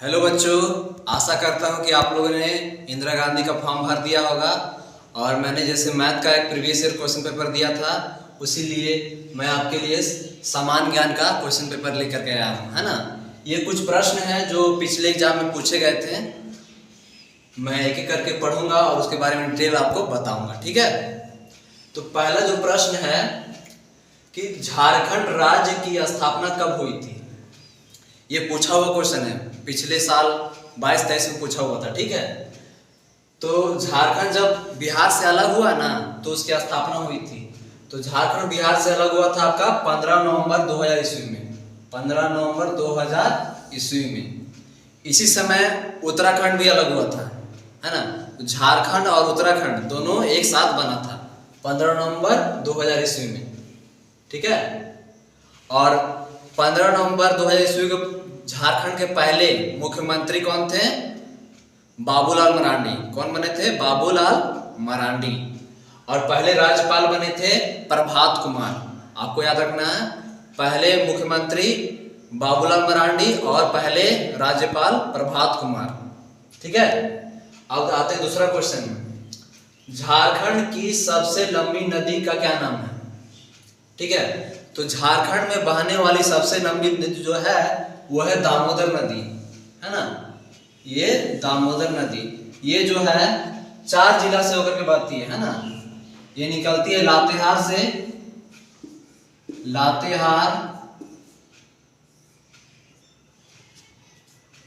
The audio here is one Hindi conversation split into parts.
हेलो बच्चों, आशा करता हूँ कि आप लोगों ने इंदिरा गांधी का फॉर्म भर दिया होगा। और मैंने जैसे मैथ का एक प्रीवियस ईयर क्वेश्चन पेपर दिया था, उसीलिए मैं आपके लिए समान ज्ञान का क्वेश्चन पेपर लेकर के आया हूँ, है ना। ये कुछ प्रश्न हैं जो पिछले एग्जाम में पूछे गए थे। मैं एक एक करके पढ़ूंगा और उसके बारे में डिटेल आपको बताऊंगा, ठीक है। तो पहला जो प्रश्न है कि झारखंड राज्य की स्थापना कब हुई थी, ये पूछा हुआ क्वेश्चन है। पिछले साल 22-23 में पूछा हुआ था, ठीक है। तो झारखंड जब बिहार से अलग हुआ ना, तो उसकी स्थापना हुई थी। तो झारखंड बिहार से अलग हुआ था आपका 15 नवंबर 2000 ईस्वी में। 15 नवंबर 2000 ईस्वी में। इसी समय उत्तराखंड भी अलग हुआ था, है ना। तो झारखंड और उत्तराखंड दोनों एक साथ बना था 15 नवंबर 2000 ईस्वी में, ठीक है। और 15 नवंबर 2000 ईस्वी को झारखंड के पहले मुख्यमंत्री कौन थे? बाबूलाल मरांडी। कौन बने थे? बाबूलाल मरांडी। और पहले राज्यपाल बने थे प्रभात कुमार। आपको याद रखना है, पहले मुख्यमंत्री बाबूलाल मरांडी और पहले राज्यपाल प्रभात कुमार, ठीक है। अब आते हैं दूसरा क्वेश्चन में। झारखंड की सबसे लंबी नदी का क्या नाम है? ठीक है। तो झारखंड में बहने वाली सबसे लंबी नदी जो है वो है दामोदर नदी, है ना। ये दामोदर नदी, ये जो है 4 जिला से होकर के बहती है ना। ये निकलती है लातेहार से, लातेहार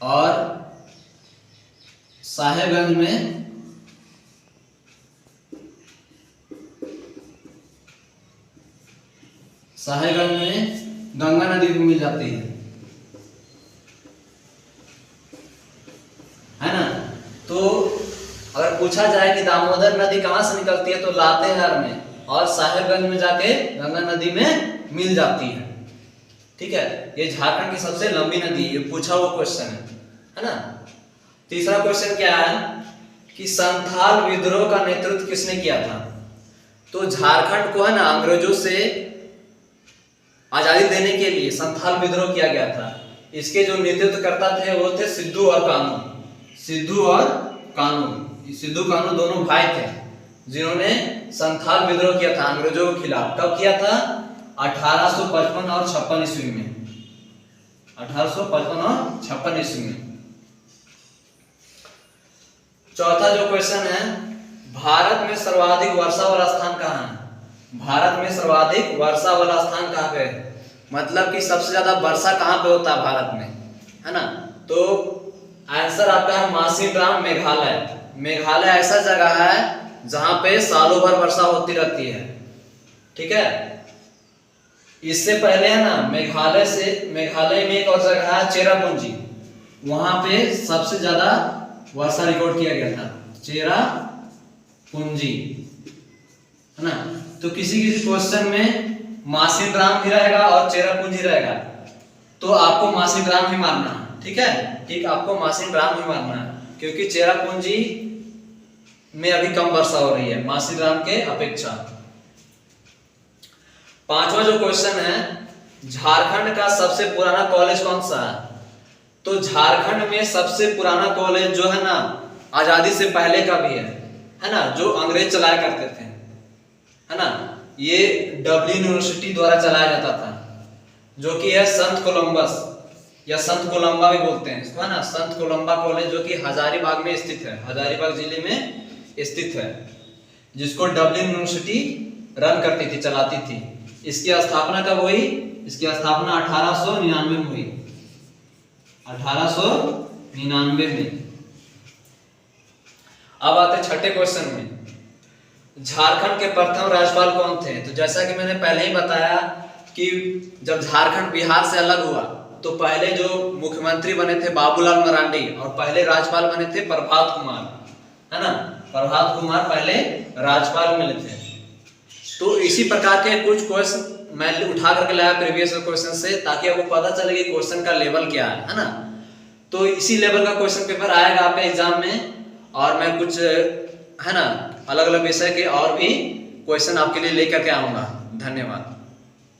और साहेबगंज में, साहेबगंज में गंगा नदी भी मिल जाती है ना। तो अगर पूछा जाए कि दामोदर नदी कहाँ से निकलती है, तो लातेहार में और साहेबगंज में जाके गंगा नदी में मिल जाती है, ठीक है। ये झारखंड की सबसे लंबी नदी, ये पूछा हुआ क्वेश्चन है ना। तीसरा क्वेश्चन क्या है कि संथाल विद्रोह का नेतृत्व किसने किया था? तो झारखंड को है ना अंग्रेजों से आजादी देने के लिए संथाल विद्रोह किया गया था। इसके जो नेतृत्व करता थे वो थे सिद्धू और कानू। सिद्धू और कानू, सिद्धू कानू दोनों भाई थे जिन्होंने संथाल विद्रोह किया था अंग्रेजों के खिलाफ। कब किया था? 1855 और 56 ईस्वी में। 1855 और 56 ईस्वी में। चौथा जो क्वेश्चन है, भारत में सर्वाधिक वर्षा वाला स्थान कहाँ है? भारत में सर्वाधिक वर्षा वाला स्थान कहाँ पे है? मतलब कि सबसे ज्यादा वर्षा कहाँ पे होता है भारत में, है ना। तो आंसर आपका है मासिनराम, मेघालय। मेघालय ऐसा जगह है जहां पे सालों भर वर्षा होती रहती है, ठीक है। इससे पहले है ना मेघालय में एक और जगह है चेरापूंजी, वहां पे सबसे ज्यादा वर्षा रिकॉर्ड किया गया था, चेरापूंजी, है ना। तो किसी क्वेश्चन में मासिनराम भी रहेगा और चेरापूंजी रहेगा, तो आपको मासिनराम ही मानना है, ठीक है। ठीक, आपको मासिनराम ही मानना है, क्योंकि चेरापूंजी में अभी कम वर्षा हो रही है मासिनराम के अपेक्षा। पांचवा जो क्वेश्चन है, झारखंड का सबसे पुराना कॉलेज कौन सा है? तो झारखंड में सबसे पुराना कॉलेज जो है ना, आजादी से पहले का भी है ना, जो अंग्रेज चलाया करते थे, है ना। ये डब्लिन यूनिवर्सिटी द्वारा चलाया जाता था, जो कि है संत कोलंबस या संत कोलंबा भी बोलते हैं इसको, है ना। संत कोलंबा कॉलेज जो कि हजारीबाग में स्थित है, हजारीबाग जिले में स्थित है, जिसको डब्लिन यूनिवर्सिटी रन करती थी, चलाती थी। इसकी स्थापना कब हुई? इसकी स्थापना 1899 में हुई, 1899 में। अब आते छठे क्वेश्चन में, झारखंड के प्रथम राज्यपाल कौन थे? तो जैसा कि मैंने पहले ही बताया कि जब झारखंड बिहार से अलग हुआ तो पहले जो मुख्यमंत्री बने थे बाबूलाल मरांडी और पहले राज्यपाल बने थे प्रभात कुमार, है ना। प्रभात कुमार पहले राज्यपाल बने थे। तो इसी प्रकार के कुछ क्वेश्चन मैं उठा करके लाया प्रीवियस क्वेश्चन से, ताकि आपको पता चले कि क्वेश्चन का लेवल क्या है ना। तो इसी लेवल का क्वेश्चन पेपर आएगा आपके एग्जाम में, और मैं कुछ है ना अलग अलग विषय के और भी क्वेश्चन आपके लिए लेकर के आऊंगा। धन्यवाद।